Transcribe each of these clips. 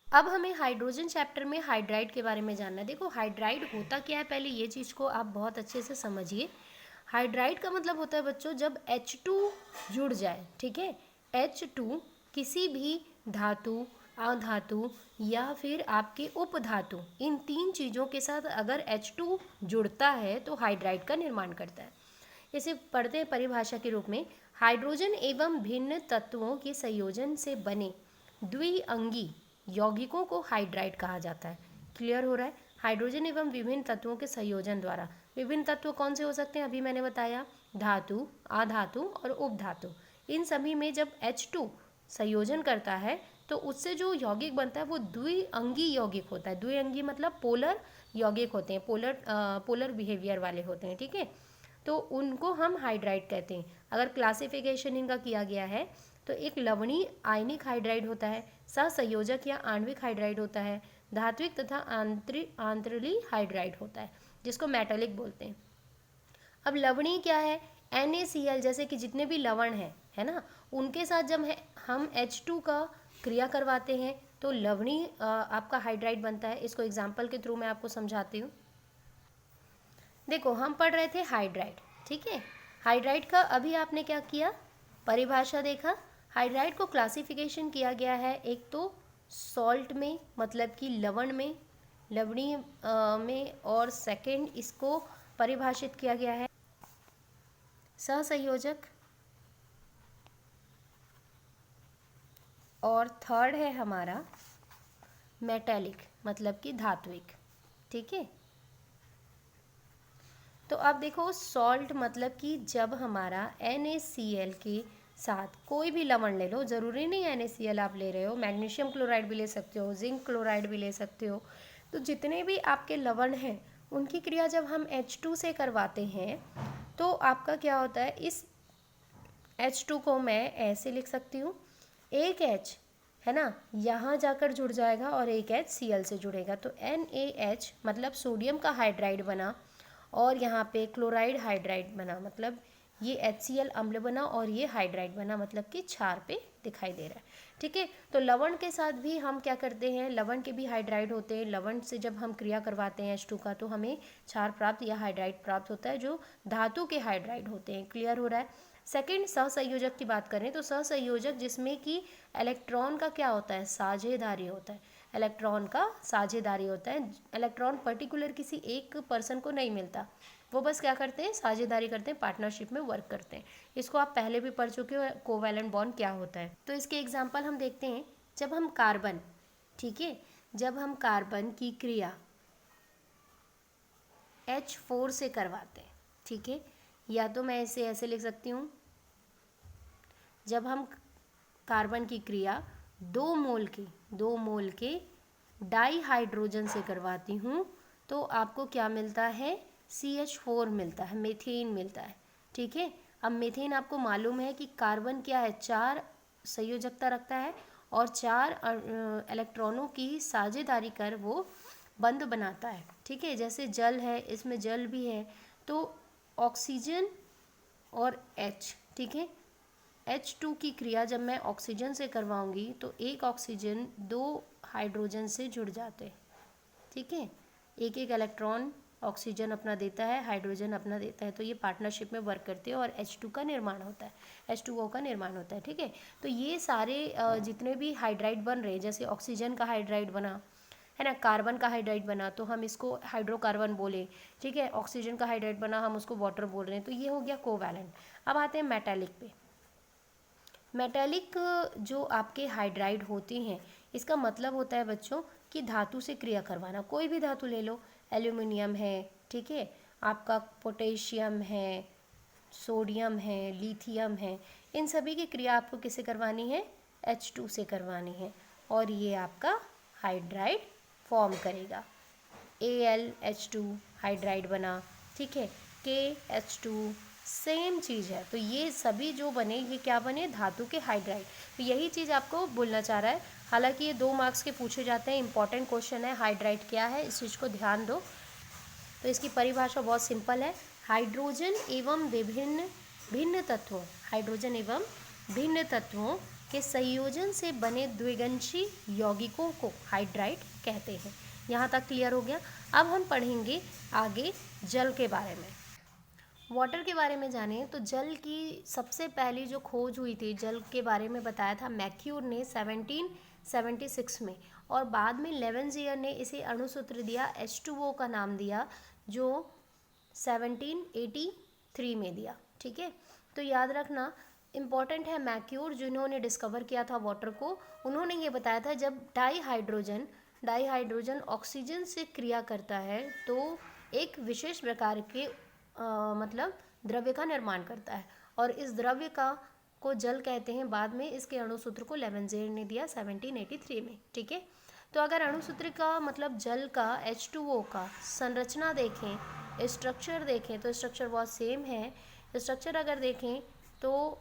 अब हमें hydrogen chapter में हाइड्राइड के बारे में जानना है। देखो हाइड्राइड होता क्या है, पहले ये चीज़ को आप बहुत अच्छे से समझिए। हाइड्राइड का मतलब होता है बच्चों जब H2 जुड़ जाए, ठीक है। H2 किसी भी धातु, अधातु या फिर आपके उपधातु, इन तीन चीज़ों के साथ अगर H2 जुड़ता है तो हाइड्राइड का निर्माण करता है। इसे पढ़ते हैं परिभाषा के रूप में। हाइड्रोजन एवं भिन्न तत्वों के संयोजन से बने द्विअंगी यौगिकों को हाइड्राइड कहा जाता है। क्लियर हो रहा है? हाइड्रोजन एवं विभिन्न तत्वों के संयोजन द्वारा, विभिन्न तत्व कौन से हो सकते हैं, अभी मैंने बताया, धातु, अधातु और उपधातु। इन सभी में जब H2 संयोजन करता है तो उससे जो यौगिक बनता है वो द्विअंगी यौगिक होता है। द्विअंगी मतलब पोलर यौगिक होते हैं, पोलर बिहेवियर वाले होते हैं, ठीक है। तो उनको हम हाइड्राइड कहते हैं। अगर क्लासिफिकेशन इनका किया गया है तो एक लवणीय आयनिक हाइड्राइड होता है, सहसंयोजक या आणविक हाइड्राइड होता है, धात्विक तथा आंतरिक हाइड्राइड होता है, जिसको मेटालिक बोलते हैं। अब लवणीय क्या है? NaCl जैसे कि जितने भी लवण हैं, है ना, उनके साथ जब हम H2 का क्रिया करवाते हैं तो लवणीय आपका हाइड्राइड बनता है। इसको एग्जाम्पल के थ्रू मैं आपको समझाती हूँ। देखो हम पढ़ रहे थे हाइड्राइड, ठीक है। हाइड्राइड का अभी आपने क्या किया, परिभाषा देखा। हाइड्राइड को क्लासिफिकेशन किया गया है एक तो सॉल्ट में, मतलब कि लवण में, लवणीय में, और सेकंड इसको परिभाषित किया गया है सहसंयोजक, और थर्ड है हमारा मेटालिक मतलब कि धात्विक, ठीक है। तो अब देखो सॉल्ट मतलब कि जब हमारा NaCl के साथ कोई भी लवण ले लो, ज़रूरी नहीं NaCl आप ले रहे हो, मैग्नीशियम क्लोराइड भी ले सकते हो, जिंक क्लोराइड भी ले सकते हो। तो जितने भी आपके लवण हैं उनकी क्रिया जब हम H2 से करवाते हैं तो आपका क्या होता है, इस H2 को मैं ऐसे लिख सकती हूँ, एक H है ना यहाँ जाकर जुड़ जाएगा और एक H Cl से जुड़ेगा, तो NaH मतलब सोडियम का हाइड्राइड बना, और यहाँ पे क्लोराइड हाइड्राइड बना, मतलब ये HCl अम्ल बना और ये हाइड्राइड बना, मतलब कि क्षार पे दिखाई दे रहा है, ठीक है। तो लवण के साथ भी हम क्या करते हैं, लवण के भी हाइड्राइड होते हैं। लवण से जब हम क्रिया करवाते हैं H2 का तो हमें क्षार प्राप्त या हाइड्राइड प्राप्त होता है, जो धातु के हाइड्राइड होते हैं। क्लियर हो रहा है? सेकंड सहसंयोजक की बात करें तो सहसंयोजक जिसमें कि इलेक्ट्रॉन का क्या होता है, साझेदारी होता है। इलेक्ट्रॉन का साझेदारी होता है। इलेक्ट्रॉन पर्टिकुलर किसी एक पर्सन को नहीं मिलता, वो बस क्या करते हैं, साझेदारी करते हैं, पार्टनरशिप में वर्क करते हैं। इसको आप पहले भी पढ़ चुके हो, कोवैलेंट बॉन्ड क्या होता है। तो इसके एग्जाम्पल हम देखते हैं। जब हम कार्बन, ठीक है, जब हम कार्बन की क्रिया H4 से करवाते हैं, ठीक है, या तो मैं इसे ऐसे लिख सकती हूँ, जब हम कार्बन की क्रिया 2 मोल के डाई हाइड्रोजन से करवाती हूँ तो आपको क्या मिलता है, CH4 मिलता है, मीथेन मिलता है, ठीक है। अब मीथेन आपको मालूम है कि कार्बन क्या है, 4 संयोजकता रखता है और 4 इलेक्ट्रॉनों की साझेदारी कर वो बंध बनाता है, ठीक है। जैसे जल है, इसमें जल भी है, तो ऑक्सीजन और H, ठीक है। H2 की क्रिया जब मैं ऑक्सीजन से करवाऊंगी तो एक ऑक्सीजन 2 हाइड्रोजन से जुड़ जाते हैं, ठीक है। एक एक इलेक्ट्रॉन ऑक्सीजन अपना देता है, हाइड्रोजन अपना देता है, तो ये पार्टनरशिप में वर्क करते हैं और H2 का निर्माण होता है, H2O का निर्माण होता है, ठीक है। तो ये सारे जितने भी हाइड्राइड बन रहे हैं, जैसे ऑक्सीजन का हाइड्राइड बना है ना, कार्बन का हाइड्राइड बना तो हम इसको हाइड्रोकार्बन बोले, ठीक है। ऑक्सीजन का हाइड्राइड बना, हम उसको वाटर बोल रहे हैं, तो ये हो गया कोवैलेंट। अब आते हैं मेटालिक पे। मेटालिक जो आपके हाइड्राइड होते हैं, इसका मतलब होता है बच्चों कि धातु से क्रिया करवाना। कोई भी धातु ले लो, एल्यूमिनियम है, ठीक है, आपका पोटेशियम है, सोडियम है, लिथियम है, इन सभी की क्रिया आपको किससे करवानी है, H2 से करवानी है, और ये आपका हाइड्राइड फॉर्म करेगा। AlH2 हाइड्राइड बना, ठीक है, KH2 सेम चीज़ है। तो ये सभी जो बने ये क्या बने, धातु के हाइड्राइड। तो यही चीज़ आपको बोलना चाह रहा है। हालांकि ये 2 मार्क्स के पूछे जाते हैं, इंपॉर्टेंट क्वेश्चन है, हाइड्राइड क्या है, इस चीज़ को ध्यान दो। तो इसकी परिभाषा बहुत सिंपल है, हाइड्रोजन एवं विभिन्न भिन्न तत्वों, हाइड्रोजन एवं भिन्न तत्वों के संयोजन से बने द्विगंशी यौगिकों को हाइड्राइड कहते हैं। यहाँ तक क्लियर हो गया। अब हम पढ़ेंगे आगे जल के बारे में। वाटर के बारे में जाने तो जल की सबसे पहली जो खोज हुई थी, जल के बारे में बताया था मैक्यूर ने 1776 में, और बाद में लेवेंजियर ने इसे अणुसूत्र दिया, H2O का नाम दिया, जो 1783 में दिया। ठीक है, तो याद रखना इम्पॉर्टेंट है, मैक्यूर जिन्होंने डिस्कवर किया था वाटर को, उन्होंने ये बताया था जब डाईहाइड्रोजन ऑक्सीजन से क्रिया करता है तो एक विशेष प्रकार के मतलब द्रव्य का निर्माण करता है, और इस द्रव्य को जल कहते हैं। बाद में इसके अणुसूत्र को लेवेंजियर ने दिया 1783 में। ठीक है, तो अगर अणुसूत्र का मतलब जल का H2O का संरचना देखें, स्ट्रक्चर देखें तो स्ट्रक्चर बहुत सेम है। स्ट्रक्चर अगर देखें तो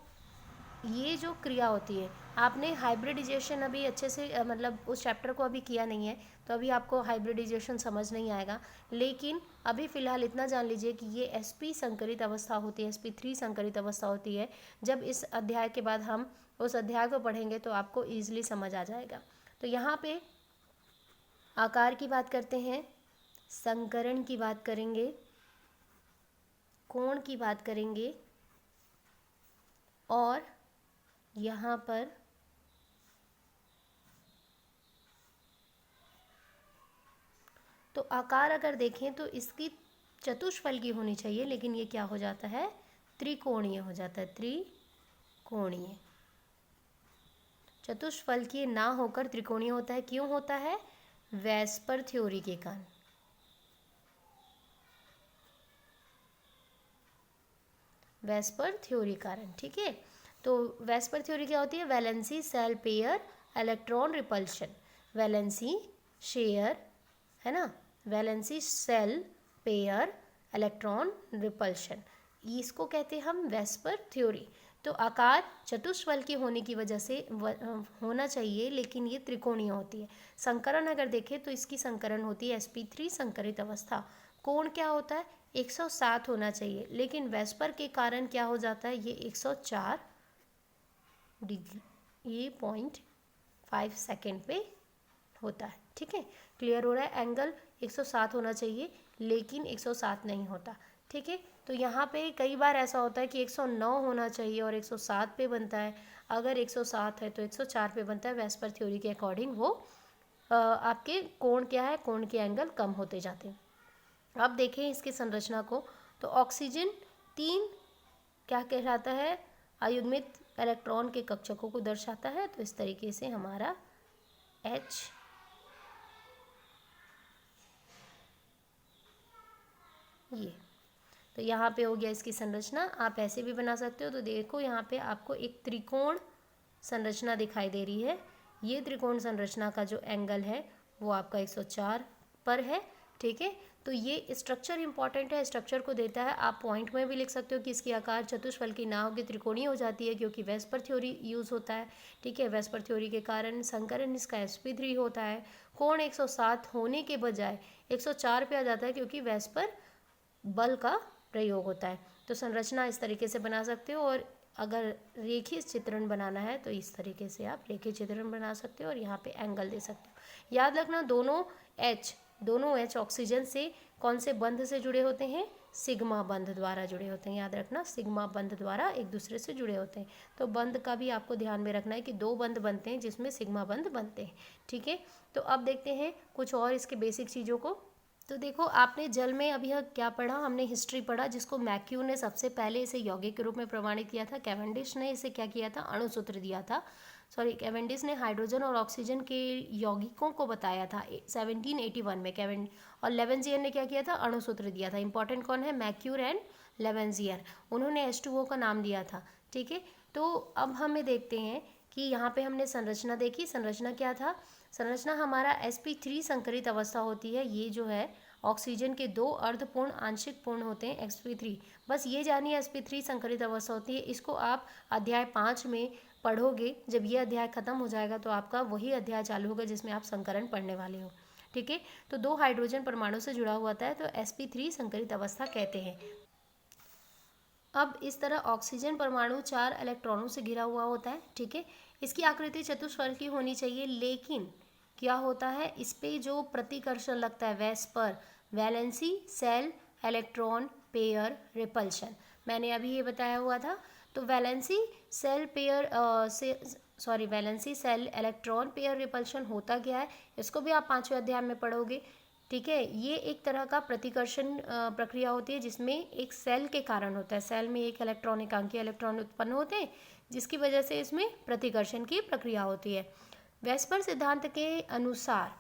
ये जो क्रिया होती है, आपने हाइब्रिडाइजेशन अभी अच्छे से मतलब उस चैप्टर को अभी किया नहीं है, तो अभी आपको हाइब्रिडाइजेशन समझ नहीं आएगा, लेकिन अभी फ़िलहाल इतना जान लीजिए कि ये sp संकरित अवस्था होती है, sp3 संकरित अवस्था होती है। जब इस अध्याय के बाद हम उस अध्याय को पढ़ेंगे तो आपको ईजिली समझ आ जाएगा। तो यहाँ पे आकार की बात करते हैं, संकरण की बात करेंगे, कोण की बात करेंगे, और यहाँ पर तो आकार अगर देखें तो इसकी चतुष्फलकी होनी चाहिए, लेकिन ये क्या हो जाता है, त्रिकोणीय हो जाता है, त्रिकोणीय। चतुष्फलकीय ना होकर त्रिकोणीय होता है, क्यों होता है, वेस्पर थ्योरी के कारण। वेस्पर थ्योरी कारण। ठीक है, तो वेस्पर थ्योरी क्या होती है, valency shell pair electron repulsion, valency share है ना, valency shell pair electron repulsion, इसको कहते हैं हम वेस्पर थ्योरी। तो आकार चतुष्फलकी होने की वजह से होना चाहिए, लेकिन ये त्रिकोणीय होती है। संकरण अगर देखें तो इसकी संकरण होती है sp3 संकरित अवस्था। कोण क्या होता है, 107 होना चाहिए, लेकिन वेस्पर के कारण क्या हो जाता है, ये 104 डिग्री, ये 0.5 सेकेंड पे होता है। ठीक है, क्लियर हो रहा है। एंगल 107 होना चाहिए, लेकिन 107 नहीं होता। ठीक है, तो यहाँ पे कई बार ऐसा होता है कि 109 होना चाहिए और 107 पे बनता है। अगर 107 है तो 104 पे बनता है। वेस्पर थ्योरी के अकॉर्डिंग वो आपके कोण क्या है, कोण के एंगल कम होते जाते हैं। अब देखें इसकी संरचना को, तो ऑक्सीजन 3 क्या कहलाता है, अयुग्मित इलेक्ट्रॉन के कक्षकों को दर्शाता है। तो इस तरीके से हमारा H ये, तो यहाँ पे हो गया इसकी संरचना। आप ऐसे भी बना सकते हो। तो देखो यहाँ पे आपको एक त्रिकोण संरचना दिखाई दे रही है। ये त्रिकोण संरचना का जो एंगल है वो आपका 104 पर है। ठीक है, तो ये स्ट्रक्चर इंपॉर्टेंट है, स्ट्रक्चर को देता है। आप पॉइंट में भी लिख सकते हो कि इसकी आकार चतुष्फलकी ना होकर त्रिकोणीय हो जाती है, क्योंकि वेस्पर थ्योरी यूज़ होता है। ठीक है, वेस्पर थ्योरी के कारण संकरण इसका sp3 होता है। कोण 107 होने के बजाय 104 पे आ जाता है, क्योंकि वेस्पर बल का प्रयोग होता है। तो संरचना इस तरीके से बना सकते हो, और अगर रेखीय चित्रण बनाना है तो इस तरीके से आप रेखीय चित्रण बना सकते हो और यहाँ पे एंगल दे सकते हो। याद रखना दोनों H ऑक्सीजन से कौन से बंध से जुड़े होते हैं, सिग्मा बंध द्वारा जुड़े होते हैं। याद रखना सिग्मा बंध द्वारा एक दूसरे से जुड़े होते हैं। तो बंध का भी आपको ध्यान में रखना है कि 2 बंध बनते हैं जिसमें सिग्मा बंध बनते हैं। ठीक है, तो अब देखते हैं कुछ और इसके बेसिक चीज़ों को। तो देखो आपने जल में अभी क्या पढ़ा, हमने हिस्ट्री पढ़ा, जिसको मैक्यू ने सबसे पहले इसे यौगिक के रूप में प्रमाणित किया था। कैवेंडिश ने इसे क्या किया था, अणुसूत्र दिया था। कैवेंडिश ने हाइड्रोजन और ऑक्सीजन के यौगिकों को बताया था 1781 में। और लेवेंजियर ने क्या किया था, अणुसूत्र दिया था। इंपॉर्टेंट कौन है, मैक्यूर एंड लेवेंजियर, उन्होंने H2O का नाम दिया था। ठीक है, तो अब हमें देखते हैं कि यहाँ पे हमने संरचना देखी। संरचना क्या था, संरचना हमारा sp3 संकरित अवस्था होती है। ये जो है ऑक्सीजन के 2 अर्धपूर्ण आंशिक पूर्ण होते हैं sp3। बस ये जानिए sp3 संकरित अवस्था होती है। इसको आप अध्याय 5 में पढ़ोगे। जब ये अध्याय खत्म हो जाएगा तो आपका वही अध्याय चालू होगा जिसमें आप संकरण पढ़ने वाले हो। ठीक है, तो 2 हाइड्रोजन परमाणु से जुड़ा हुआ होता है, तो sp3 संकरित अवस्था कहते हैं। अब इस तरह ऑक्सीजन परमाणु 4 इलेक्ट्रॉनों से घिरा हुआ होता है। ठीक है, इसकी आकृति चतुष्फलक की होनी चाहिए, लेकिन क्या होता है, इस पे जो प्रतिकर्षण लगता है VSEPR, valency shell electron pair repulsion, मैंने अभी ये बताया हुआ था। तो valency shell pair valency shell electron pair repulsion होता क्या है, इसको भी आप 5वें अध्याय में पढ़ोगे। ठीक है, ये एक तरह का प्रतिकर्षण प्रक्रिया होती है जिसमें एक सेल के कारण होता है, सेल में एक इलेक्ट्रॉन एकांकी इलेक्ट्रॉन उत्पन्न होते हैं जिसकी वजह से इसमें प्रतिकर्षण की प्रक्रिया होती है। वेस्पर सिद्धांत के अनुसार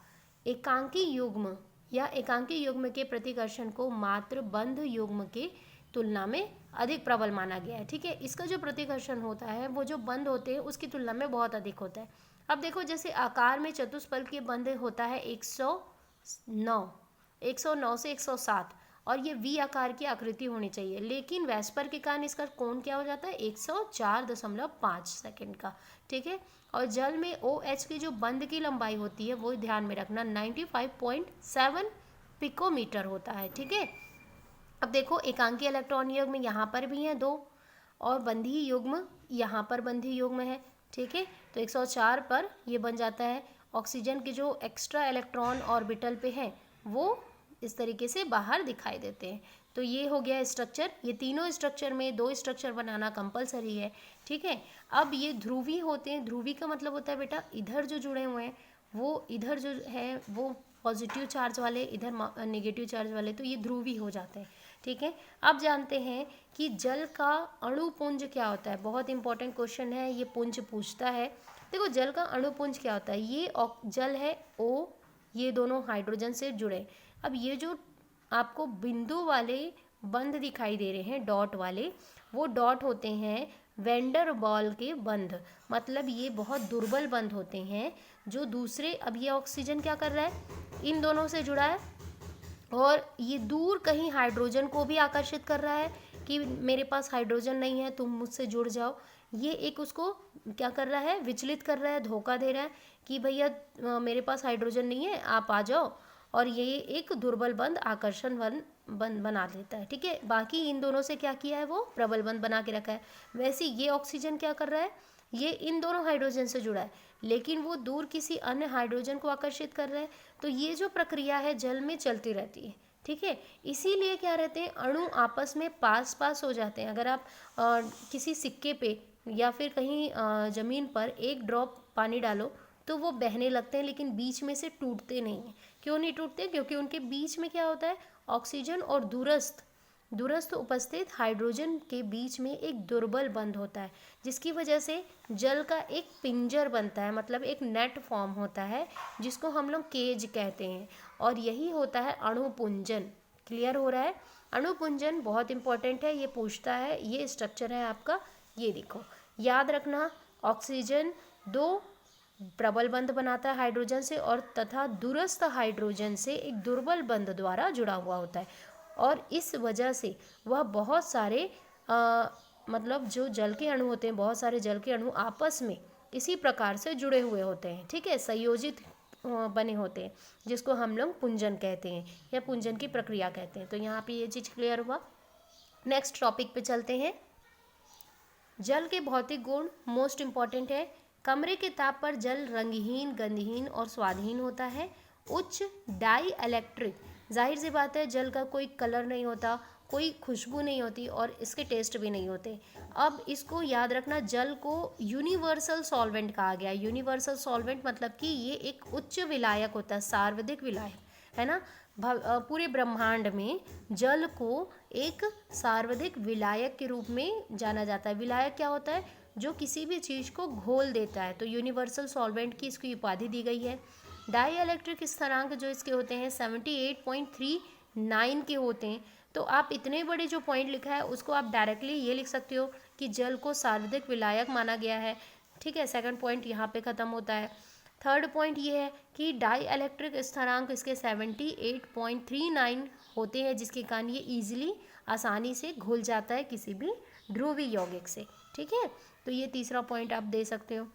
एकांकी युग्म या एकांकी युग्म के प्रतिकर्षण को मात्र बंध युग्म के तुलना में अधिक प्रबल माना गया है। ठीक है, इसका जो प्रतिकर्षण होता है वो जो बंध होते हैं उसकी तुलना में बहुत अधिक होता है। अब देखो, जैसे आकार में चतुष्फलक के बंध होता है 109 से 107 और ये वी आकार की आकृति होनी चाहिए, लेकिन वेस्पर के कारण इसका कोण क्या हो जाता है 104.5 सेकंड का। ठीक है, और जल में OH की जो बंध की लंबाई होती है वो ध्यान में रखना 95.7 पिकोमीटर होता है। ठीक है, अब देखो एकांकी इलेक्ट्रॉन युग्म यहाँ पर भी हैं 2 और बंधीय युग्म यहाँ पर बंधीय युग्म है। ठीक है, तो 104 पर ये बन जाता है। ऑक्सीजन के जो एक्स्ट्रा इलेक्ट्रॉन ऑर्बिटल पे हैं वो इस तरीके से बाहर दिखाई देते हैं। तो ये हो गया स्ट्रक्चर, ये तीनों स्ट्रक्चर में 2 स्ट्रक्चर बनाना कंपलसरी है। ठीक है, अब ये ध्रुवी होते हैं, ध्रुवी का मतलब होता है बेटा इधर जो जुड़े हुए हैं वो इधर जो है वो पॉजिटिव चार्ज वाले, इधर नेगेटिव चार्ज वाले, तो ये ध्रुवी हो जाते हैं। ठीक है, अब जानते हैं कि जल का अणुपुंज क्या होता है, बहुत इंपॉर्टेंट क्वेश्चन है, ये पुंज पूछता है। देखो जल का अणुपुंज क्या होता है, ये जल है O, ये दोनों हाइड्रोजन से जुड़े। अब ये जो आपको बिंदु वाले बंध दिखाई दे रहे हैं डॉट वाले, वो डॉट होते हैं वेंडर बॉल के बंध, मतलब ये बहुत दुर्बल बंध होते हैं जो दूसरे, अब ये ऑक्सीजन क्या कर रहा है इन दोनों से जुड़ा है और ये दूर कहीं हाइड्रोजन को भी आकर्षित कर रहा है कि मेरे पास हाइड्रोजन नहीं है तुम मुझसे जुड़ जाओ। ये एक उसको क्या कर रहा है, विचलित कर रहा है, धोखा दे रहा है कि भैया मेरे पास हाइड्रोजन नहीं है आप आ जाओ, और ये एक दुर्बल बंध आकर्षण बंध बना देता है। ठीक है, बाकी इन दोनों से क्या किया है वो प्रबल बंध बना के रखा है। वैसे ये ऑक्सीजन क्या कर रहा है, ये इन दोनों हाइड्रोजन से जुड़ा है लेकिन वो दूर किसी अन्य हाइड्रोजन को आकर्षित कर रहा है। तो ये जो प्रक्रिया है जल में चलती रहती है। ठीक है, इसीलिए क्या रहते हैं अणु आपस में पास पास हो जाते हैं। अगर आप किसी सिक्के पे या फिर कहीं ज़मीन पर एक ड्रॉप पानी डालो तो वो बहने लगते हैं लेकिन बीच में से टूटते नहीं हैं। क्यों नहीं टूटते, क्योंकि उनके बीच में क्या होता है ऑक्सीजन और दूरस्थ उपस्थित हाइड्रोजन के बीच में एक दुर्बल बंध होता है जिसकी वजह से जल का एक पिंजर बनता है, मतलब एक नेट फॉर्म होता है जिसको हम लोग केज कहते हैं, और यही होता है अणुपुंजन। क्लियर हो रहा है, अणुपुंजन बहुत इंपॉर्टेंट है, ये पूछता है, ये स्ट्रक्चर है आपका, ये देखो याद रखना। ऑक्सीजन 2 प्रबल बंध बनाता है हाइड्रोजन से और तथा दूरस्थ हाइड्रोजन से एक दुर्बल बंध द्वारा जुड़ा हुआ होता है, और इस वजह से वह बहुत सारे मतलब जो जल के अणु होते हैं, बहुत सारे जल के अणु आपस में इसी प्रकार से जुड़े हुए होते हैं। ठीक है, संयोजित बने होते हैं जिसको हम लोग पुंजन कहते हैं या पुंजन की प्रक्रिया कहते हैं। तो यहाँ पे ये चीज़ क्लियर हुआ। नेक्स्ट टॉपिक पे चलते हैं। जल के भौतिक गुण मोस्ट इम्पॉर्टेंट है। कमरे के ताप पर जल रंगहीन, गंधहीन और स्वादहीन होता है। उच्च डाई इलेक्ट्रिक, जाहिर सी बात है जल का कोई कलर नहीं होता, कोई खुशबू नहीं होती और इसके टेस्ट भी नहीं होते। अब इसको याद रखना, जल को यूनिवर्सल सॉल्वेंट कहा गया। यूनिवर्सल सॉल्वेंट मतलब कि ये एक उच्च विलायक होता है, सार्वधिक विलायक है ना। पूरे ब्रह्मांड में जल को एक सार्वधिक विलायक के रूप में जाना जाता है। विलायक क्या होता है, जो किसी भी चीज़ को घोल देता है, तो यूनिवर्सल सॉल्वेंट की इसकी उपाधि दी गई है। डाई इलेक्ट्रिक स्थिरांक जो इसके होते हैं 78.39 के होते हैं। तो आप इतने बड़े जो पॉइंट लिखा है उसको आप डायरेक्टली ये लिख सकते हो कि जल को सार्वधिक विलायक माना गया है। ठीक है, सेकंड पॉइंट यहाँ पे ख़त्म होता है। थर्ड पॉइंट ये है कि डाई इलेक्ट्रिक स्थिरांक इसके 78.39 होते हैं जिसके कारण ये ईजिली आसानी से घुल जाता है किसी भी ध्रुवीय यौगिक से। ठीक है, तो ये तीसरा पॉइंट आप दे सकते हो।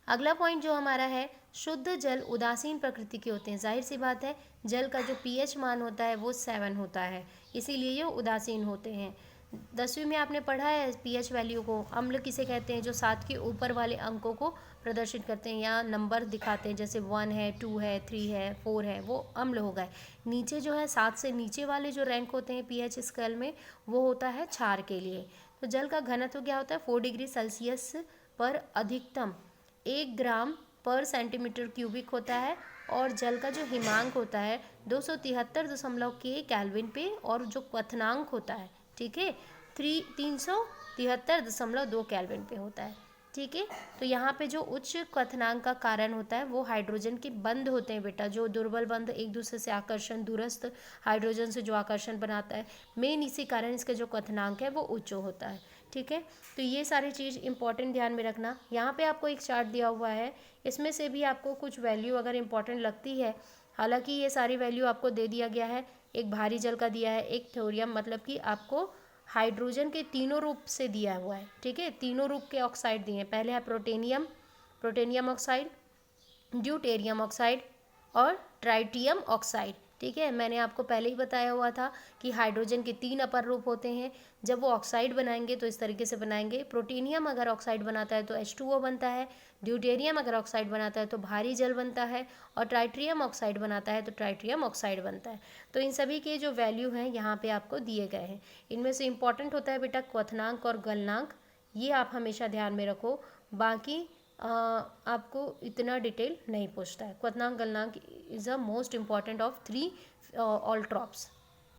अगला पॉइंट जो हमारा है, शुद्ध जल उदासीन प्रकृति के होते हैं। जाहिर सी बात है जल का जो pH मान होता है वो 7 होता है, इसीलिए ये उदासीन होते हैं। 10वीं में आपने पढ़ा है पीएच वैल्यू को, अम्ल किसे कहते हैं, जो 7 के ऊपर वाले अंकों को प्रदर्शित करते हैं या नंबर दिखाते हैं, जैसे 1 है, 2 है, 3 है, 4 है, वो अम्ल हो गए। नीचे जो है 7 से नीचे वाले जो रैंक होते हैं पीएच स्केल में, वो होता है क्षार के लिए। तो जल का घनत्व क्या होता है, 4 डिग्री सेल्सियस पर अधिकतम 1 ग्राम पर सेंटीमीटर क्यूबिक होता है। और जल का जो हिमांक होता है 273 के केल्विन पे, और जो क्वथनांक होता है, ठीक है, 373.2 केल्विन पे होता है, ठीक है। तो यहाँ पे जो उच्च क्वथनांक का कारण होता है वो हाइड्रोजन के बंध होते हैं बेटा, जो दुर्बल बंध एक दूसरे से आकर्षण, दूरस्थ हाइड्रोजन से जो आकर्षण बनाता है, मेन इसी कारण इसका जो क्वथनांक है वो उच्च होता है, ठीक है। तो ये सारी चीज़ इंपॉर्टेंट ध्यान में रखना। यहाँ पे आपको एक चार्ट दिया हुआ है, इसमें से भी आपको कुछ वैल्यू अगर इंपॉर्टेंट लगती है, हालांकि ये सारी वैल्यू आपको दे दिया गया है, एक भारी जल का दिया है, एक थोरियम, मतलब कि आपको हाइड्रोजन के तीनों रूप से दिया हुआ है, ठीक है, तीनों रूप के ऑक्साइड दिए हैं। पहले है प्रोटेनियम, प्रोटेनियम ऑक्साइड, ड्यूटेरियम ऑक्साइड और ट्राइटियम ऑक्साइड, ठीक है। मैंने आपको पहले ही बताया हुआ था कि हाइड्रोजन के 3 अपर रूप होते हैं, जब वो ऑक्साइड बनाएंगे तो इस तरीके से बनाएंगे। प्रोटीनियम अगर ऑक्साइड बनाता है तो H2O बनता है, ड्यूटेरियम अगर ऑक्साइड बनाता है तो भारी जल बनता है, और ट्राइट्रियम ऑक्साइड बनाता है तो ट्राइट्रियम ऑक्साइड बनता है। तो इन सभी के जो वैल्यू हैं यहाँ पे आपको दिए गए हैं। इनमें से इंपॉर्टेंट होता है बेटा क्वथनांक और गलनांक, ये आप हमेशा ध्यान में रखो। बाकी आपको इतना डिटेल नहीं पूछता है। क्वथनांक गलनांक is a most important of 3 all trophs.